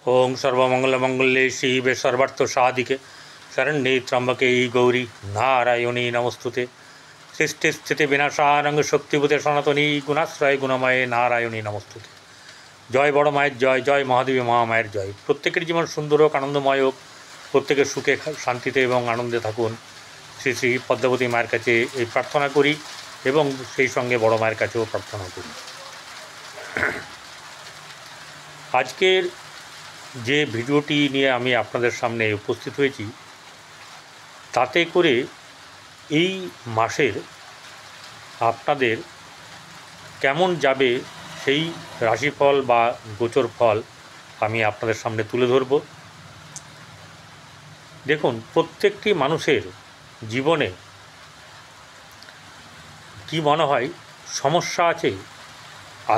ओं सर्वमंगलमंगल्ये शिवे सर्वार्थसाधिके शरण्ये त्र्यंबके गौरी नारायणी नमस्तुते। सृष्टि विनाशानंग शक्तिभूते सनातनी गुणाश्रय गुणमये नारायणी नमस्तुते। जय बड़ मायर जय, जय महादेवी महामायर जय। प्रत्येकेर जीवन सुंदर होक, आनंदमय होक, प्रत्येके सुखे शांतिते एवं आनंदे थाकुन श्री श्री पद्मावती माয়ের কাছে এই প্রার্থনা করি এবং সেই সঙ্গে বড় মায়ের কাছেও প্রার্থনা করি। আজকের যে ভিডিওটি নিয়ে আমি আপনাদের সামনে উপস্থিত হয়েছি, তাতে করে এই মাসের আপনাদের কেমন যাবে সেই রাশিফল বা গোচর ফল আমি আপনাদের সামনে তুলে ধরব। দেখুন, প্রত্যেকটি মানুষের জীবনে কি মনে হয় সমস্যা আছে,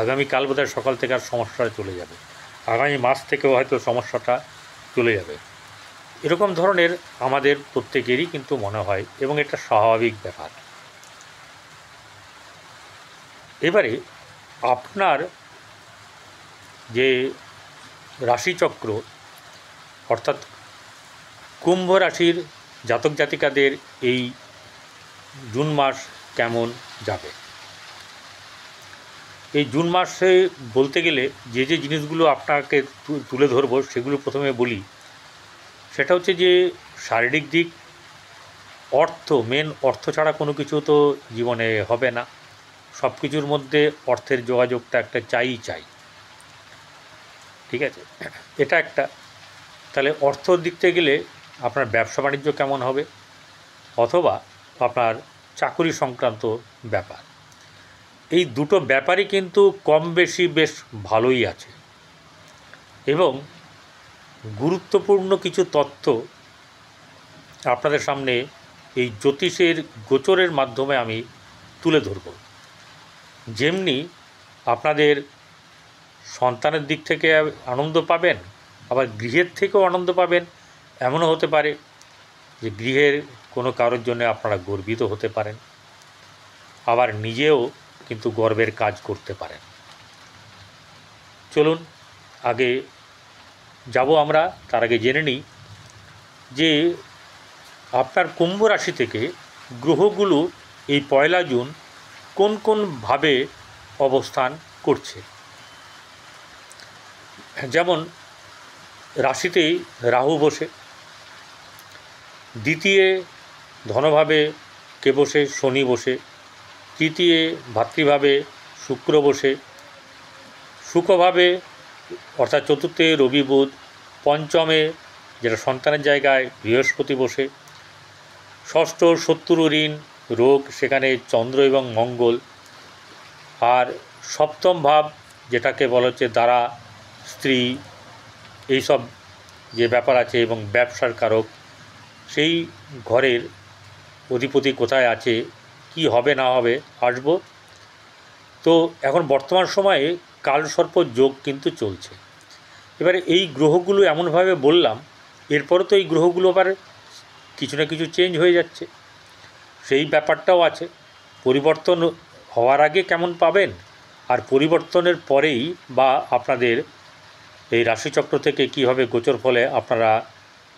আগামীকাল বোধহয় সকাল থেকে আর সমস্যা চলে যাবে, আগামী মাস থেকেও হয়তো সমস্যাটা চলে যাবে, এরকম ধরনের আমাদের প্রত্যেকেরই কিন্তু মনে হয় এবং এটা স্বাভাবিক ব্যাপার। এবারে আপনার যে রাশিচক্র অর্থাৎ কুম্ভ রাশির জাতক জাতিকাদের এই জুন মাস কেমন যাবে, এই জুন মাসে বলতে গেলে যে যে জিনিসগুলো আপনাকে তুলে ধরব সেগুলো প্রথমে বলি। সেটা হচ্ছে যে শারীরিক দিক, মেন অর্থ ছাড়া কোনো কিছু তো জীবনে হবে না। সব কিছুর মধ্যে অর্থের যোগাযোগটা একটা চাই, ঠিক আছে, এটা একটা। তাহলে অর্থর দিক থেকে গেলে আপনার ব্যবসা বাণিজ্য কেমন হবে, অথবা আপনার চাকুরি সংক্রান্ত ব্যাপার, এই দুটো ব্যাপারই কিন্তু কম বেশি বেশ ভালোই আছে। এবং গুরুত্বপূর্ণ কিছু তথ্য আপনাদের সামনে এই জ্যোতিষের গোচরের মাধ্যমে আমি তুলে ধরব। যেমনি আপনাদের সন্তানের দিক থেকে আনন্দ পাবেন, আবার গৃহের থেকেও আনন্দ পাবেন। এমনও হতে পারে যে গৃহের কোনো কারোর জন্য আপনারা গর্বিত হতে পারেন, আবার নিজেও কিন্তু গর্বের কাজ করতে পারেন। চলুন আগে যাব আমরা, তার আগে জেনে নিই যে আপনার কুম্ভ রাশি থেকে গ্রহগুলো এই 1 জুন কোন কোনভাবে অবস্থান করছে। যেমন রাশিতেই রাহু বসে, দ্বিতীয় ধনভাবে কে বসে, শনি বসে, তৃতীয় ভাতৃভাবে শুক্র বসে, সুখভাবে অর্থাৎ চতুর্থে রবি বুধ, পঞ্চমে যেটা সন্তানের জায়গায় বৃহস্পতি বসে, ষষ্ঠ শত্রু ঋণ রোগ সেখানে চন্দ্র এবং মঙ্গল, আর সপ্তম ভাব যেটাকে বলা হচ্ছে দ্বারা স্ত্রী এইসব যে ব্যাপার আছে এবং ব্যবসার কারক, সেই ঘরের অধিপতি কোথায় আছে, কি হবে না হবে আসবো। তো এখন বর্তমান সময়ে কালসর্প যোগ কিন্তু চলছে। এবারে এই গ্রহগুলো এমনভাবে বললাম, এরপরে তো এই গ্রহগুলো আবার কিছু না কিছু চেঞ্জ হয়ে যাচ্ছে, সেই ব্যাপারটাও আছে। পরিবর্তন হওয়ার আগে কেমন পাবেন, আর পরিবর্তনের পরেই বা আপনাদের এই রাশিচক্র থেকে কীভাবে গোচর ফলে আপনারা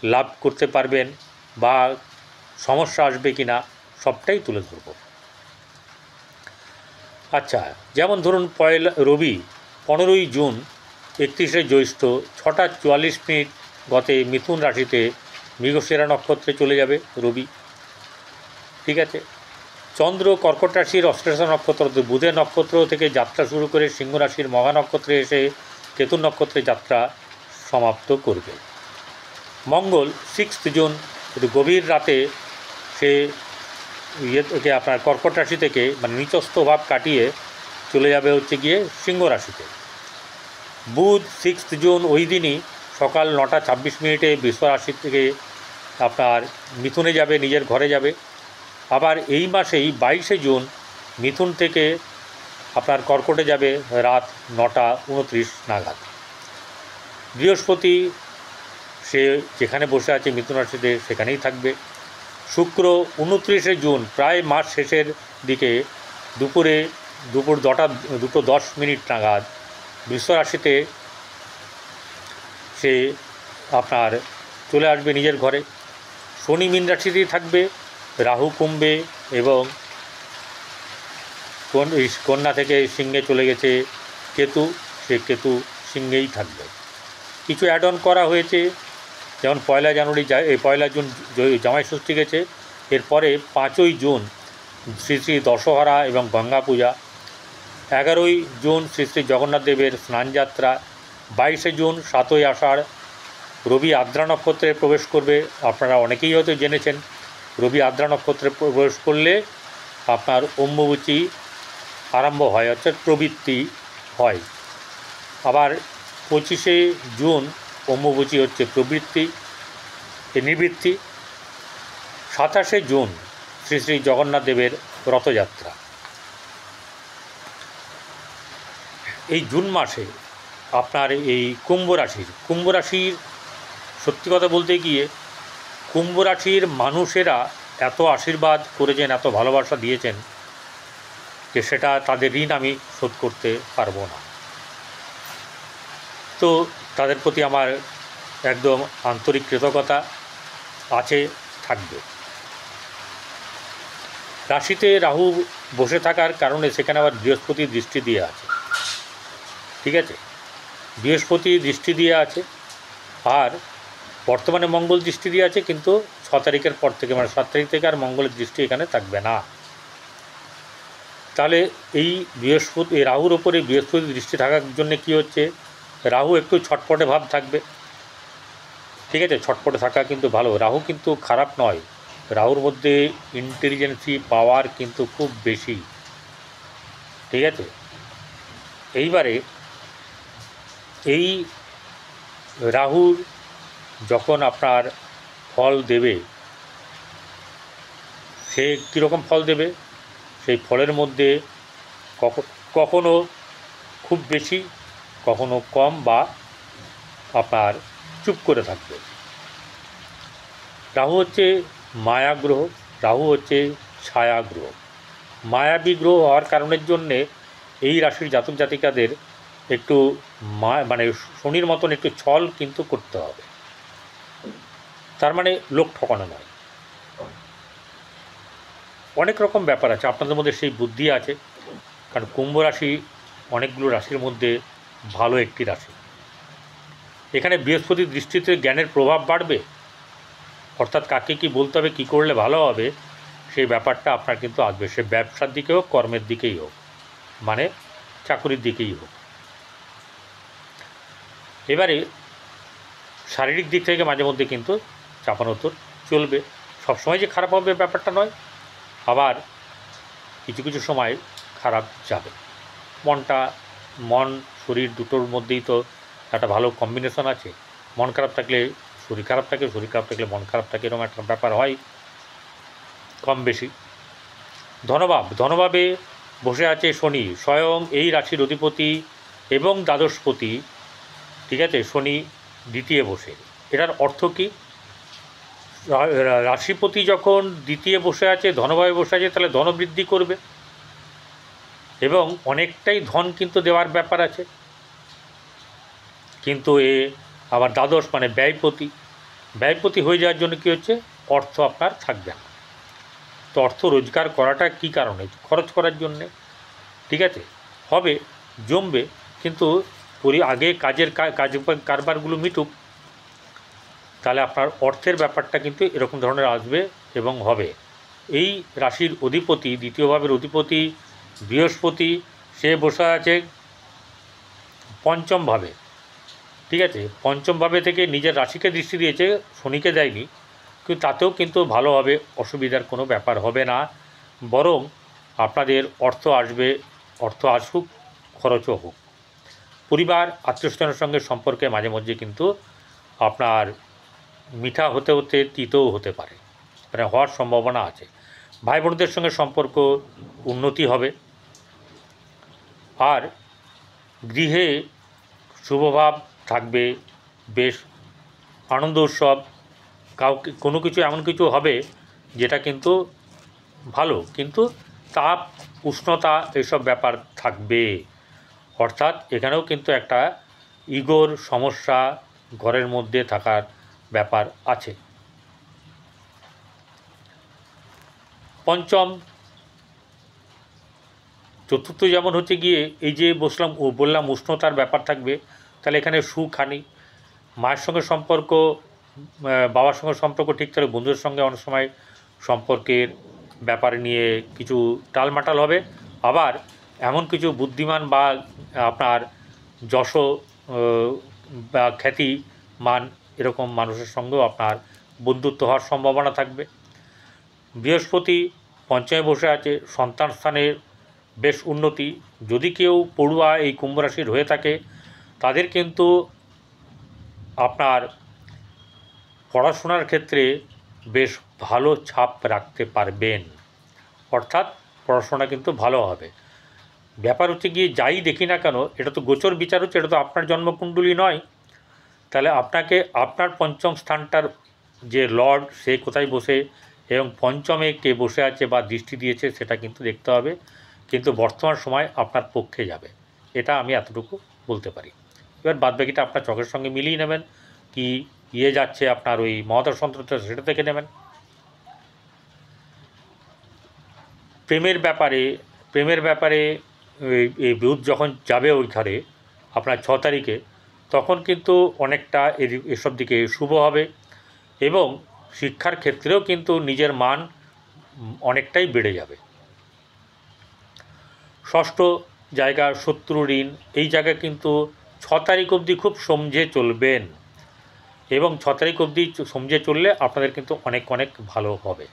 লাভ করতে পারবেন বা সমস্যা আসবে কি না, সবটাই তুলে ধরব। আচ্ছা, যেমন ধরুন রবি 15ই জুন 31শে জ্যৈষ্ঠ 6টা 44 মিনিট গতে মিথুন রাশিতে মৃগশিরা নক্ষত্রে চলে যাবে রবি, ঠিক আছে। চন্দ্র কর্কট রাশির অশ্লেষা নক্ষত্র বুধের নক্ষত্র থেকে যাত্রা শুরু করে সিংহ রাশির মঘা নক্ষত্রে এসে কেতু নক্ষত্রে যাত্রা সমাপ্ত করবে। মঙ্গল 6 জুন একটু গভীর রাতে সে থেকে আপনার কর্কট রাশি থেকে মানে নিচস্থ ভাব কাটিয়ে চলে যাবে হচ্ছে গিয়ে সিংহ রাশিতে। বুধ 6 জুন ওই দিনই সকাল 9টা 26 মিনিটে বৃষ রাশি থেকে আপনার মিথুনে যাবে, নিজের ঘরে যাবে। আবার এই মাসেই 22শে জুন মিথুন থেকে আপনার কর্কটে যাবে রাত 9টা 29 নাগাদ। বৃহস্পতি সে যেখানে বসে আছে মিথুন রাশিতে সেখানেই থাকবে। শুক্র 29শে জুন প্রায় মাস শেষের দিকে দুপুর 2:10 নাগাদ বৃষ রাশিতে সে আপনার চলে আসবে নিজের ঘরে। শনি মীন রাশিতেই থাকবে, রাহু কুম্ভে এবং কন্যা থেকে সিংহে চলে গেছে কেতু, সে কেতু সিংহেই থাকবে। কিছু অ্যাড অন করা হয়েছে, যেমন 1 জানুয়ারি 1 জুন জামাই ষষ্ঠী গেছে, এরপরে 5ই জুন শ্রী শ্রী দশহরা এবং গঙ্গা পূজা, 11ই জুন শ্রী শ্রী জগন্নাথ দেবের স্নানযাত্রা, 22শে জুন 7ই আষাঢ় রবি আদ্রা নক্ষত্রে প্রবেশ করবে। আপনারা অনেকেই হয়তো জেনেছেন, রবি আদ্রা নক্ষত্রে প্রবেশ করলে আপনার অম্বুবাচী আরম্ভ হয়, অর্থাৎ প্রবৃত্তি হয়। আবার 25শে জুন অম্বুবাচী হচ্ছে প্রবৃত্তি নিবৃত্তি। 27শে জুন শ্রী শ্রী জগন্নাথ দেবের রথযাত্রা। এই জুন মাসে আপনার এই কুম্ভ রাশির সত্যি কথা বলতে গিয়ে কুম্ভ রাশির মানুষেরা এত আশীর্বাদ করেছেন, এত ভালোবাসা দিয়েছেন যে সেটা তাদের ঋণ আমি শোধ করতে পারবো না। তো তাদের প্রতি আমার একদম আন্তরিক কৃতজ্ঞতা আছে, থাকবে। রাশিতে রাহু বসে থাকার কারণে সেখানে আবার বৃহস্পতির দৃষ্টি দিয়ে আছে, ঠিক আছে, বৃহস্পতি দৃষ্টি দিয়ে আছে। আর বর্তমানে মঙ্গল দৃষ্টি দিয়ে আছে, কিন্তু 6 তারিখের পর থেকে, মানে 7 তারিখ থেকে আর মঙ্গলের দৃষ্টি এখানে থাকবে না। তাহলে এই রাহুর ওপরে বৃহস্পতির দৃষ্টি থাকার জন্য কি হচ্ছে, রাহু একটু ছটপটে ভাব থাকবে, ঠিক আছে, ছটপটে থাকা কিন্তু ভালো। রাহু কিন্তু খারাপ নয়, রাহুর মধ্যে ইন্টেলিজেন্সি পাওয়ার কিন্তু খুব বেশি, ঠিক আছে। এইবারে এই রাহুর যখন আপনার ফল দেবে, সে কীরকম ফল দেবে, সেই ফলের মধ্যে কখনো খুব বেশি, কখনো কম, বা আপনার চুপ করে থাকবে। রাহু হচ্ছে মায়া গ্রহ, রাহু হচ্ছে ছায়া গ্রহ। মায়াবী গ্রহ হওয়ার কারণের জন্যে এই রাশির জাতক জাতিকাদের একটু মানে শনির মতন একটু ছল কিন্তু করতে হবে। তার মানে লোক ঠকানো নয়, অনেক রকম ব্যাপার আছে, আপনাদের মধ্যে সেই বুদ্ধি আছে। কারণ কুম্ভ রাশি অনেকগুলো রাশির মধ্যে ভালো একটি রাশি। এখানে বৃহস্পতির দৃষ্টিতে জ্ঞানের প্রভাব বাড়বে, অর্থাৎ কাকে কী বলতে হবে, কী করলে ভালো হবে, সেই ব্যাপারটা আপনার কিন্তু আসবে। সে ব্যবসার দিকে হোক, কর্মের দিকেই হোক, মানে চাকুরির দিকেই হোক। এবারে শারীরিক দিক থেকে মাঝে মধ্যে কিন্তু চাপানোতর চলবে, সবসময় যে খারাপ হবে ব্যাপারটা নয়, আবার কিছু কিছু সময় খারাপ যাবে। মন শরীর দুটোর মধ্যেই তো একটা ভালো কম্বিনেশন আছে। মন খারাপ থাকলে শরীর খারাপ থাকে, শরীর খারাপ থাকলে মন খারাপ থাকে, এরকম একটা ব্যাপার হয় কম বেশি। ধনভাবে বসে আছে শনি, স্বয়ং এই রাশির অধিপতি এবং দ্বাদশপতি, ঠিক আছে, শনি দ্বিতীয় বসে। এটার অর্থ কী, রাশিপতি যখন দ্বিতীয় বসে আছে, ধনভাবে বসে আছে, তাহলে ধন বৃদ্ধি করবে এবং অনেকটাই ধন কিন্তু দেওয়ার ব্যাপার আছে। কিন্তু এ আবার দ্বাদশ মানে ব্যয়পতি হয়ে যাওয়ার জন্য কী হচ্ছে, অর্থ আপনার থাকবে না। তো অর্থ রোজগার করাটা কী কারণে, খরচ করার জন্যে, ঠিক আছে, হবে, জমবে, কিন্তু আগে কাজ কারবারগুলো মিটুক, তাহলে আপনার অর্থের ব্যাপারটা কিন্তু এরকম ধরনের আসবে এবং হবে। এই রাশির অধিপতি, দ্বিতীয় ভাবের অধিপতি বৃহস্পতি, সে বসে আছে পঞ্চম ভাবে, ঠিক আছে, পঞ্চম ভাবে থেকে নিজের রাশিকে দৃষ্টি দিয়েছে, শনিকে দেয়নি, কিন্তু তাতেও কিন্তু ভালো হবে, অসুবিধার কোনো ব্যাপার হবে না, বরং আপনাদের অর্থ আসবে, অর্থ আসুক, খরচও হোক। পরিবার আত্মীয়স্বজনের সঙ্গে সম্পর্কে মাঝে মধ্যে কিন্তু আপনার মিঠা হতে হতে তিতও হতে পারে, মানে হওয়ার সম্ভাবনা আছে। ভাই বোনদের সঙ্গে সম্পর্ক উন্নতি হবে। আর গৃহে শুভভাব থাকবে, বেশ আনন্দ উৎসব, কাউকে কোনো কিছু এমন কিছু হবে যেটা কিন্তু ভালো, কিন্তু তাপ উষ্ণতা এসব ব্যাপার থাকবে। অর্থাৎ এখানেও কিন্তু একটা ইগোর সমস্যা ঘরের মধ্যে থাকার ব্যাপার আছে। পঞ্চম, চতুর্থ যেমন হচ্ছে গিয়ে এই যে বললাম উষ্ণতার ব্যাপার থাকবে, তাহলে এখানে সুখ-হানি, মায়ের সঙ্গে সম্পর্ক, বাবার সঙ্গে সম্পর্ক ঠিক থাকলে বন্ধুদের সঙ্গে অনেক সময় সম্পর্কের ব্যাপার নিয়ে কিছু টালমাটাল হবে। আবার এমন কিছু বুদ্ধিমান বা আপনার যশ বা খ্যাতিমান এরকম মানুষের সঙ্গেও আপনার বন্ধুত্ব হওয়ার সম্ভাবনা থাকবে। বৃহস্পতি পঞ্চমে বসে আছে, সন্তান স্থানের বেশ উন্নতি। যদি কেউ পড়ুয়া এই কুম্ভ রাশির হয়ে থাকে তাদের কিন্তু আপনার পড়াশোনার ক্ষেত্রে বেশ ভালো ছাপ রাখতে পারবেন, অর্থাৎ পড়াশোনা কিন্তু ভালো হবে। ব্যাপার হচ্ছে গিয়ে যাই দেখি না কেন, এটা তো গোচর বিচার হচ্ছে, এটা তো আপনার জন্মকুণ্ডলী নয়। তাহলে আপনাকে আপনার পঞ্চম স্থানটার যে লর্ড সে কোথায় বসে এবং পঞ্চমে কে বসে আছে বা দৃষ্টি দিয়েছে সেটা কিন্তু দেখতে হবে। কিন্তু বর্তমান সময় আপনার পক্ষে যাবে, এটা আমি এতটুকু বলতে পারি। এবার বাদবাকিটা আপনার চোখের সঙ্গে মিলিয়ে নেবেন, কি যাচ্ছে আপনার ওই মহাদশান্তরটা সেটা দেখে নেবেন। প্রেমের ব্যাপারে এই বুধ যখন যাবে ওই ঘরে আপনার 6 তারিখে, তখন কিন্তু অনেকটা এসব দিকে শুভ হবে এবং শিক্ষার ক্ষেত্রেও কিন্তু নিজের মান অনেকটাই বেড়ে যাবে। ষষ্ঠ জায়গা শত্রু ঋণ, এই জায়গায় কিন্তু 6 তারিখ অবধি খুব সমঝে চলবেন এবং 6 তারিখ অবধি সমঝে চললে আপনাদের কিন্তু অনেক অনেক ভালো হবে।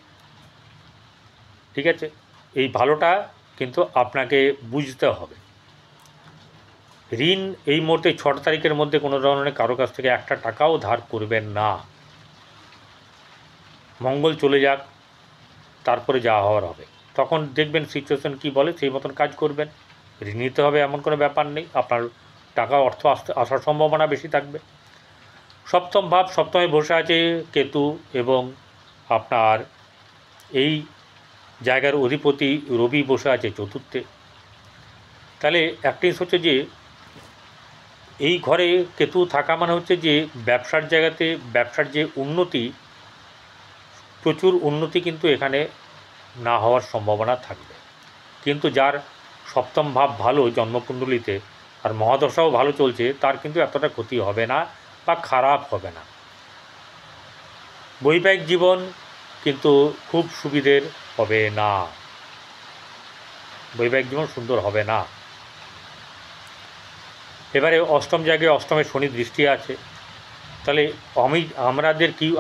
ঠিক আছে, এই ভালোটা কিন্তু আপনাকে বুঝতে হবে। ঋণ এই মুহূর্তে 6 তারিখের মধ্যে কোনো ধরনের কারো কাছ থেকে একটা টাকাও ধার করবেন না। মঙ্গল চলে যাক, তারপরে যা হওয়ার হবে, তখন দেখবেন সিচুয়েশন কী বলে সেই মতন কাজ করবেন। ঋণ নিতে হবে এমন কোনো ব্যাপার নেই, আপনার টাকা অর্থ আসার সম্ভাবনা বেশি থাকবে। সপ্তম ভাব, সপ্তমে বসে আছে কেতু এবং আপনার এই জায়গার অধিপতি রবি বসে আছে চতুর্থে। তাহলে একটা জিনিস হচ্ছে যে এই ঘরে কেতু থাকা মানে হচ্ছে যে ব্যবসার জায়গাতে ব্যবসার যে উন্নতি, প্রচুর উন্নতি কিন্তু এখানে না হওয়ার সম্ভাবনা থাকবে। কিন্তু যার সপ্তম ভাব ভালো জন্মকুণ্ডলিতে আর মহাদশাও ভালো চলছে, তার কিন্তু এতটা ক্ষতি হবে না বা খারাপ হবে না। বৈবাহিক জীবন কিন্তু খুব সুবিধের হবে না, বৈবাহিক জীবন সুন্দর হবে না। এবারে অষ্টম জায়গায় অষ্টমে শনি দৃষ্টি আছে, তাহলে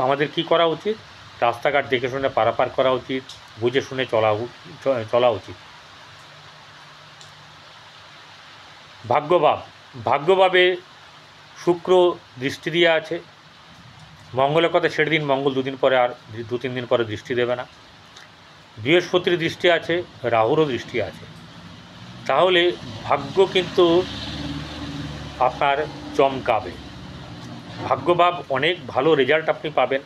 আমাদের কি করা উচিত? রাস্তাঘাট দেখে শুনে পারাপার করা উচিত, বুঝে শুনে চলা উচিত। ভাগ্যভাবে শুক্র দৃষ্টি দিয়ে আছে। মঙ্গলের কথা ছেড়ে দিন, মঙ্গল 2-3 দিন পরে দৃষ্টি দেবে না। বৃহস্পতির দৃষ্টি আছে, রাহুরও দৃষ্টি আছে। তাহলে ভাগ্য কিন্তু আপনার চমকাবে। ভাগ্যভাব অনেক ভালো রেজাল্ট আপনি পাবেন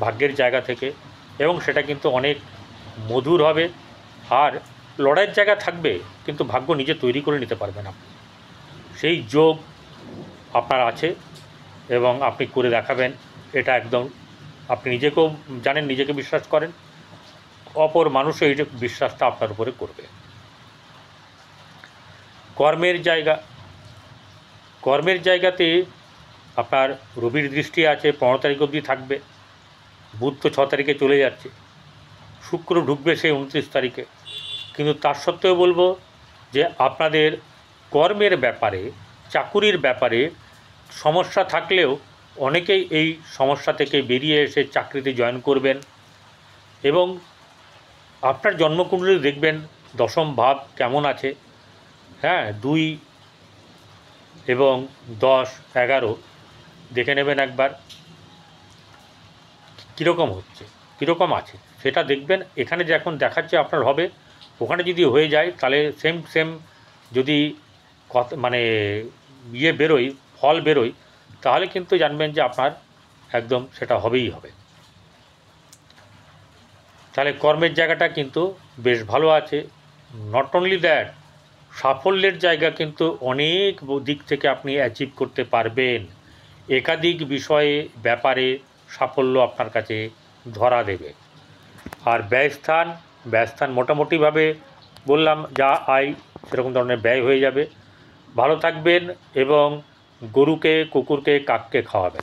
ভাগ্যের জায়গা থেকে, এবং সেটা কিন্তু অনেক মধুর হবে। আর লড়াইয়ের জায়গা থাকবে, কিন্তু ভাগ্য নিজে তৈরি করে নিতে পারবেন আপনি, সেই যোগ আপনার আছে এবং আপনি করে দেখাবেন। এটা একদম আপনি নিজেকেও জানেন, নিজেকে বিশ্বাস করেন, অপর মানুষও এই বিশ্বাসটা আপনার উপরে করবে। কর্মের জায়গাতে আপনার রবির দৃষ্টি আছে, 15 তারিখ অবধি থাকবে। বুধ তো 6 তারিখে চলে যাচ্ছে, শুক্র ঢুকবে সেই 29 তারিখে। কিন্তু তার সত্ত্বেও বলবো যে আপনাদের কর্মের ব্যাপারে, চাকুরির ব্যাপারে সমস্যা থাকলেও অনেকেই এই সমস্যা থেকে বেরিয়ে এসে চাকরিতে জয়েন করবেন। এবং আপনার জন্মকুণ্ডলী দেখবেন দশম ভাব কেমন আছে, হ্যাঁ, 2 এবং 10, 11 দেখে নেবেন একবার কীরকম আছে সেটা দেখবেন। এখানে যে এখন দেখাচ্ছে আপনার হবে, ওখানে যদি হয়ে যায় তাহলে সেম যদি ফল বেরোয়, তাহলে কিন্তু জানবেন যে আপনার একদম সেটা হবেই হবে। তাহলে কর্মের জায়গাটা কিন্তু বেশ ভালো আছে। নট অনলি দ্যাট, সাফল্যের জায়গা কিন্তু অনেক দিক থেকে আপনি অ্যাচিভ করতে পারবেন। একাধিক বিষয়ে ব্যাপারে সাফল্য আপনার কাছে ধরা দেবে। আর ব্যয়স্থান মোটামুটিভাবে বললাম, যা আয় সেরকম ধরনের ব্যয় হয়ে যাবে। ভালো থাকবেন এবং গরুকে, কুকুরকে, কাককে খাওয়াবেন।